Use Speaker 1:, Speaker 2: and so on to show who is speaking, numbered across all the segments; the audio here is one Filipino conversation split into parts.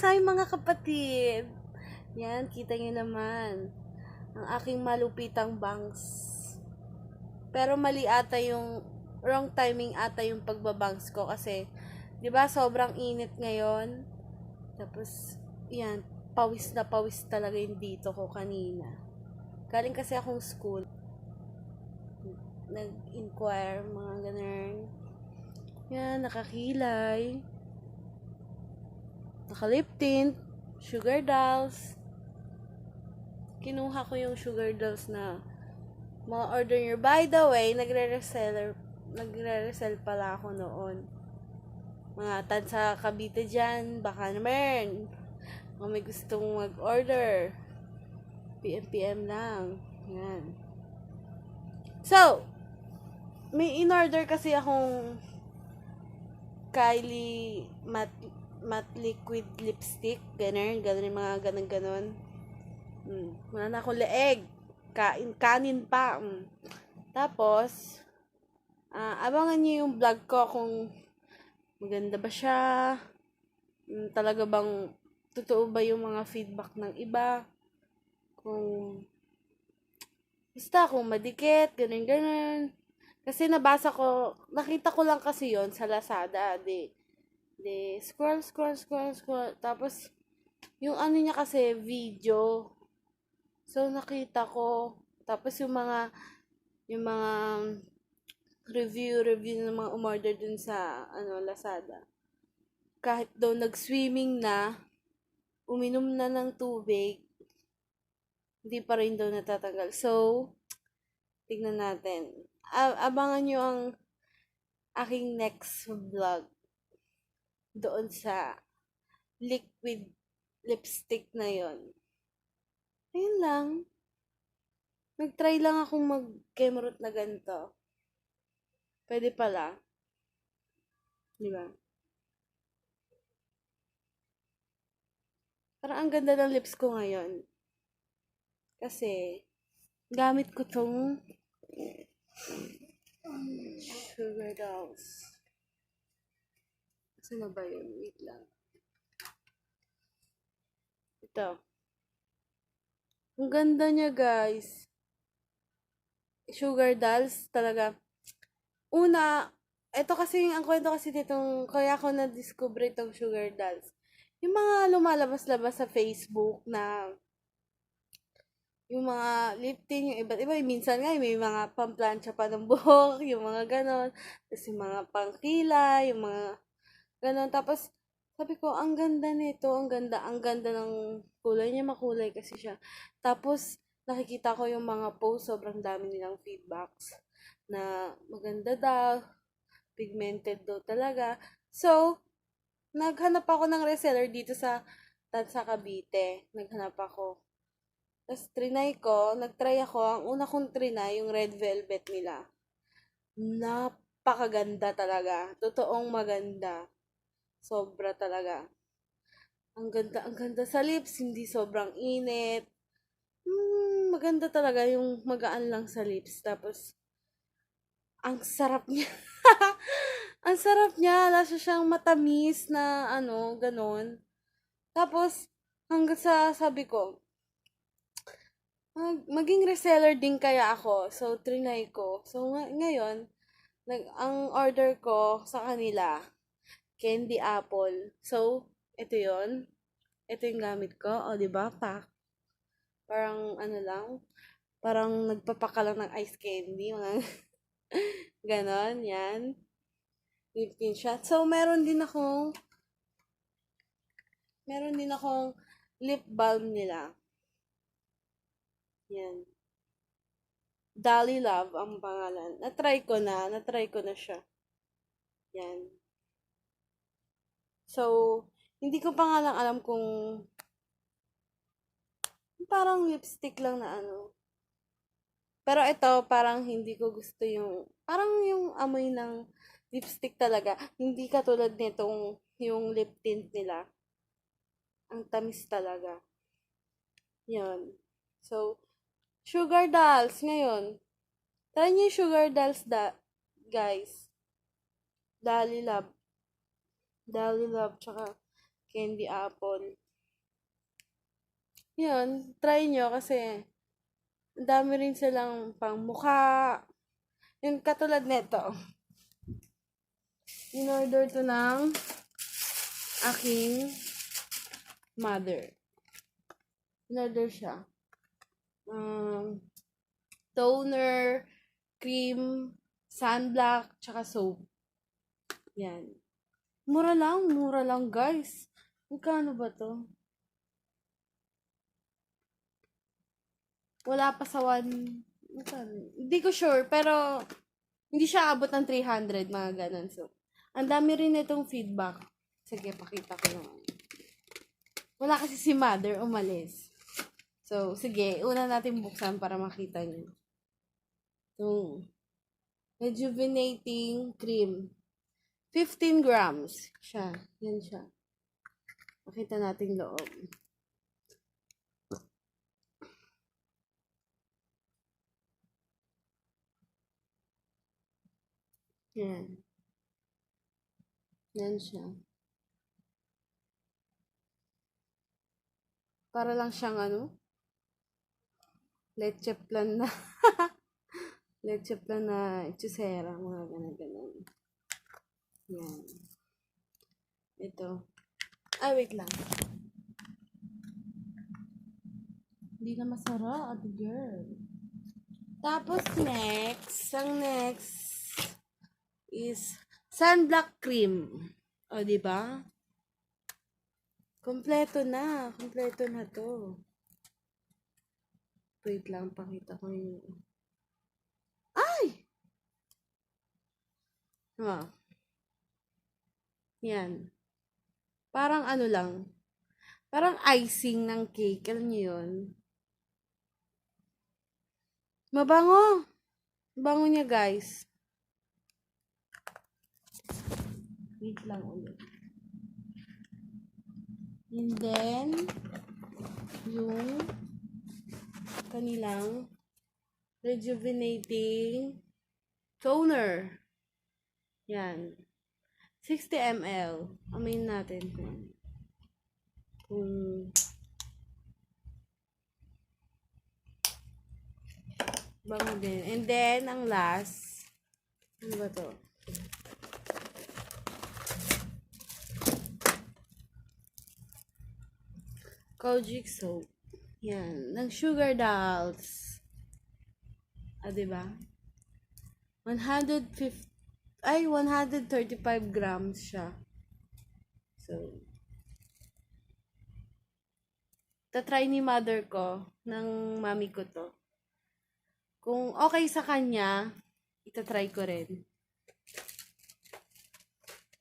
Speaker 1: guys! Hi mga kapatid! Yan, kita nyo naman. Ang aking malupitang bangs. Pero mali ata yung, wrong timing ata yung pagbabangs ko kasi, di ba sobrang init ngayon? Tapos, yan, pawis na pawis talaga yung dito ko kanina. Galing kasi akong school. Nag-inquire, mga ganun. Yan, nakakilay. Naka-lip tint, sugar dolls. Kinuha ko yung sugar dolls na mga order nyo. By the way, nagre-resell pala ako noon. Mga tan sa Cavite dyan, baka naman. Kung may gustong mag-order, PM lang. Yan. So, may in-order kasi akong Kylie matte liquid lipstick, ganun mga ganon. Wala na akong leeg. Kanin pa. Tapos, abangan niyo yung vlog ko kung maganda ba siya. Talaga bang totoo ba yung mga feedback ng iba. Basta kung madikit, ganun. Kasi nakita ko lang kasi yon sa Lazada. Scroll. Tapos, yung ano niya kasi, video. So, nakita ko. Tapos, yung mga review ng mga umorder dun sa, Lazada. Kahit daw nag-swimming na, uminom na ng tubig, hindi pa rin daw natatanggal. So, tignan natin. Abangan nyo ang aking next vlog doon sa liquid lipstick na yon. Ayun lang. Nag-try lang akong mag-kemerot na ganito. Pwede pala. Di ba? Parang ang ganda ng lips ko ngayon. Kasi, gamit ko tong sugar dolls. Saan na ba yun? Wait lang. Ito. Ang ganda niya, guys. Sugar dolls, talaga. Una, ito kasi, ang kwento kasi ditong, kaya ako na-discover itong sugar dolls. Yung mga lumalabas-labas sa Facebook na yung mga lip tint, yung iba't iba, minsan nga may mga pamplansya pa ng buhok, yung mga ganon, tapos yung mga pangkilay, yung mga ganon, tapos sabi ko, ang ganda nito, ang ganda ng kulay niya, makulay kasi siya. Tapos, nakikita ko yung mga post, sobrang dami nilang feedbacks na maganda daw, pigmented daw talaga. So, naghanap ako ng reseller dito sa Tansa Cavite. Naghanap ako. Tapos, nagtry ako. Ang una kong trinay, yung red velvet nila. Napakaganda talaga. Totoong maganda. Sobra talaga. Ang ganda sa lips. Hindi sobrang init. Maganda talaga yung magaan lang sa lips. Tapos, ang sarap niya. Ang sarap niya. Lasa siyang matamis na ganon. Tapos, hanggang sa sabi ko, maging reseller din kaya ako. So, trinay ko. So, ngayon, ang order ko sa kanila, candy apple. So, ito yon. Ito yung gamit ko. O, diba? Parang, lang. Parang nagpapaka lang ng ice candy. Mga ganon. Yan. Lip tint siya. So, meron din akong lip balm nila. Yan. Dolly Love ang pangalan. Na-try ko na siya. Yan. So, hindi ko pa nga lang alam kung parang lipstick lang na Pero ito, parang hindi ko gusto parang yung amoy ng lipstick talaga. Hindi katulad nitong yung lip tint nila. Ang tamis talaga. Yan. So, sugar dolls ngayon. Try niyo yung sugar dolls guys. Dolly Love, tsaka candy apple. Yun, try nyo kasi ang dami rin silang pang mukha. Yun, katulad nito. In-order to ng aking mother. In-order siya. Toner, cream, sunblock, tsaka soap. Yan. Mura lang guys. Magkano ba to? Wala pa sa hindi ko sure, pero hindi siya abot ng 300, mga ganun. So, ang dami rin itong feedback. Sige, pakita ko lang. Wala kasi si mother, umalis. So, sige, una natin buksan para makita niyo. Itong rejuvenating cream. 15 grams siya. Yan siya. Makita natin loob. Yan. Yan siya. Para lang siyang leche plan na. Leche plan na hechicera. Mga ganun. Yan. Ito. Wait lang. Hindi na masara, ate girl. Tapos ang next is sunblock cream. O, di ba? Kompleto na to. Wait lang, pakita ko yung... Ay! Yan. Parang lang. Parang icing ng cake. Alam niyo yun? Mabango. Bango niya, guys. Wait lang ulit. And then, yung kanilang rejuvenating toner. Yan. 60 ml. Amayin natin kung bango din. And then, ang last, ano ba to? Kojic soap. Yan. Ng Sugar Dolls. Diba? 135 grams siya. So, tatry ni mother ko, ng mami ko to. Kung okay sa kanya, itatry ko rin.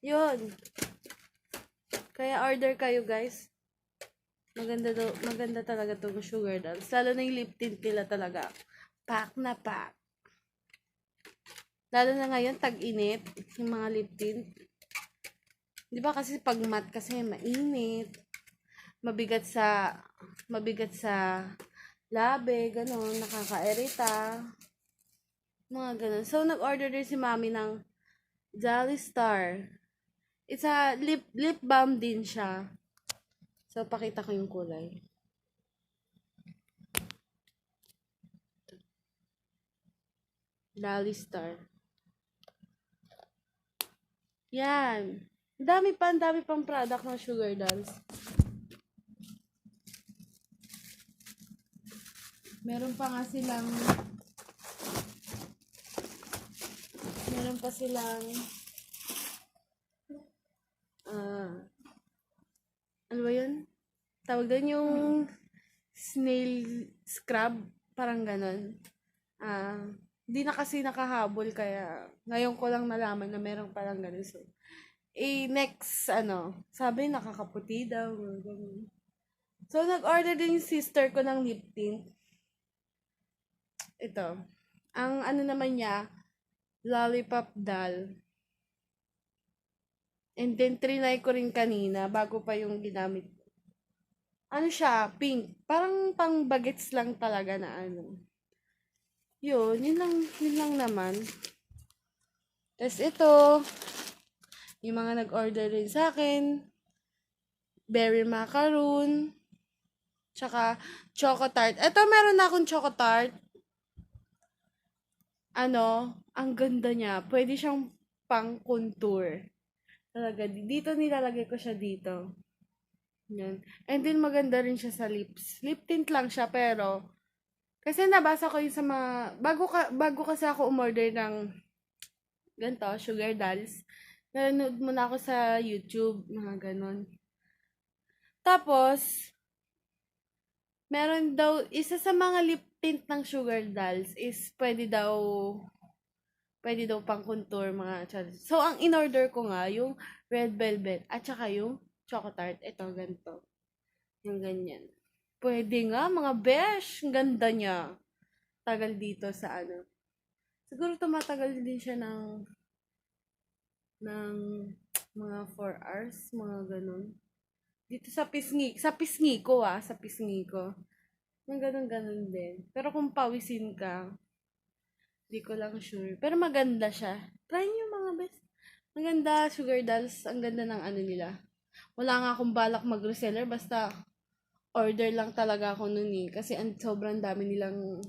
Speaker 1: Yun. Kaya order kayo, guys. Maganda talaga itong Sugar Dolls. Lalo na yung lip tint nila talaga. Pack na pack. Lalo na ngayon, tag-init. Yung mga lip tint. Di ba kasi pag matte kasi mainit. Mabigat sa labi, ganun. Nakaka-irita. Mga ganun. So, nag-order din si mami ng Jolly Star. It's a lip balm din siya. So, pakita ko yung kulay. Jolly Star. Yan. Dami pang product ng Sugar Dolls. Meron pa silang ano ba yun? Tawag doon yung snail scrub, parang ganon. Hindi na kasi nakahabol, kaya ngayon ko lang nalaman na meron parang ganon. So, next, sabi nakakaputi daw. Ganun. So, nag-order din yung sister ko ng lip tint. Ito. Ang naman niya, Lollipop Doll. And then, trinay ko rin kanina, bago pa yung ginamit ko. Siya, pink. Parang pang bagets lang talaga na yun lang naman. Tapos ito, yung mga nag-order rin sa akin, berry macaroon, tsaka choco tart. Ito, meron na akong choco tart. Ang ganda niya. Pwede siyang pang contour. Talaga, dito nilalagay ko siya dito. Yan. And then maganda rin siya sa lips. Lip tint lang siya pero kasi nabasa ko yung sa mga bago kasi ako umorder ng ganito, sugar dolls. Nanonood muna ako sa YouTube, mga ganon. Tapos, meron daw, isa sa mga lip tint ng sugar dolls is pwede daw pang contour, mga challenge. So, ang in-order ko nga, yung red velvet, at saka yung choco tart. Ito, ganito. Yung ganyan. Pwede nga, mga besh. Ang ganda niya. Tagal dito sa ano. Siguro tumatagal din siya ng mga 4 hours, mga ganun. Dito sa pisngi ko sa pisngi ko. Yung ganun-ganun din. Pero kung pawisin ka, di ko lang sure. Pero maganda siya. Try nyo mga best. Maganda, sugar dolls. Ang ganda ng ano nila. Wala nga akong balak mag-reseller, basta order lang talaga ako nun kasi sobrang dami nilang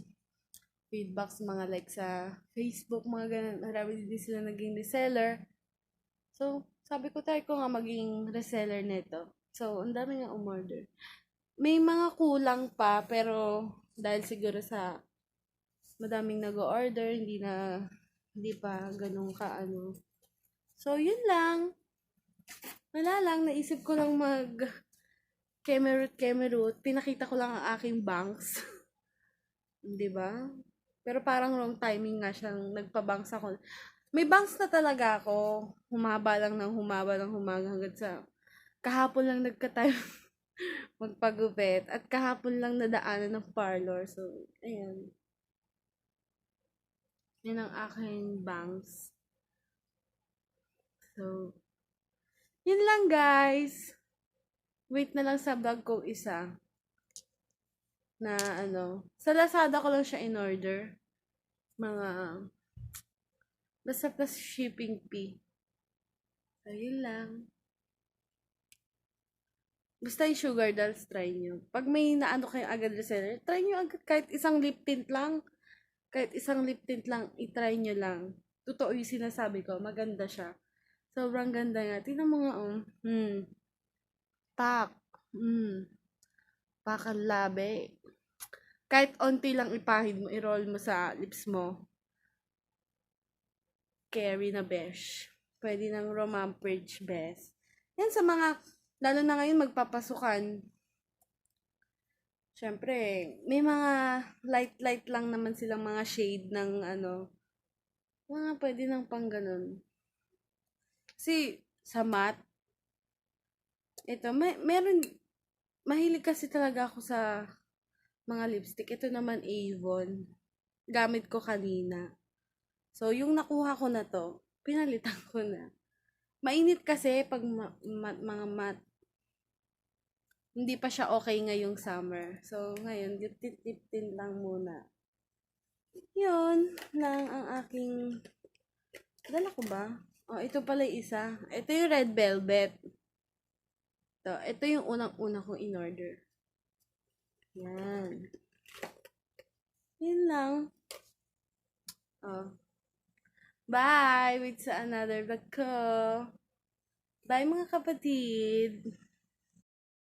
Speaker 1: feedbacks, mga like sa Facebook, mga ganun. Marami din sila naging reseller. So, sabi ko, try ko nga maging reseller nito. So, ang dami nga umorder. May mga kulang pa, pero dahil siguro sa madaming nag-order, hindi pa ganun ka ano. So, yun lang. Wala lang, naisip ko lang Kemerut. Pinakita ko lang ang aking banks. 'Di ba? Pero parang wrong timing nga siyang nagpa-banks ako. May banks na talaga ako. Humaba lang ng humaba hanggang sa kahapon lang nagka-time magpagupit at kahapon lang nadaanan ng parlor. So, ayan. Yan ang aking banks. So, yun lang guys. Wait na lang sa vlog ko isa na sa Lazada ko lang siya in order. Mga basta plus shipping fee. So, yun lang. Basta yung sugar dolls, try nyo. Pag may naano kayong agad reseller, try nyo agad kahit isang lip tint lang. Kahit isang lip tint lang, itry nyo lang. Totoo yung sinasabi ko, maganda siya. Sobrang ganda nga. Tingnan mo nga, oh. Pak. Pak ang labi. Kahit onti lang ipahid mo, i-roll mo sa lips mo. Carry na besh. Pwede ng Romampridge best. Yan sa mga, lalo na ngayon magpapasukan. Siyempre, may mga light lang naman silang mga shade ng mga pwede ng pang ganun. Kasi, sa matte, meron, mahilig kasi talaga ako sa mga lipstick. Ito naman Avon. Gamit ko kanina. So, yung nakuha ko na to, pinalitan ko na. Mainit kasi pag mga matte. Hindi pa siya okay ngayong summer. So, ngayon, dip-dip-din lang muna. Yun lang ang aking... Dala ko ba? Oh, ito pala yung isa. Ito yung red velvet. Ito yung unang-una kong in-order. Yan. Yun lang. Oh. Bye! Wait sa another vlog ko. Bye mga kapatid!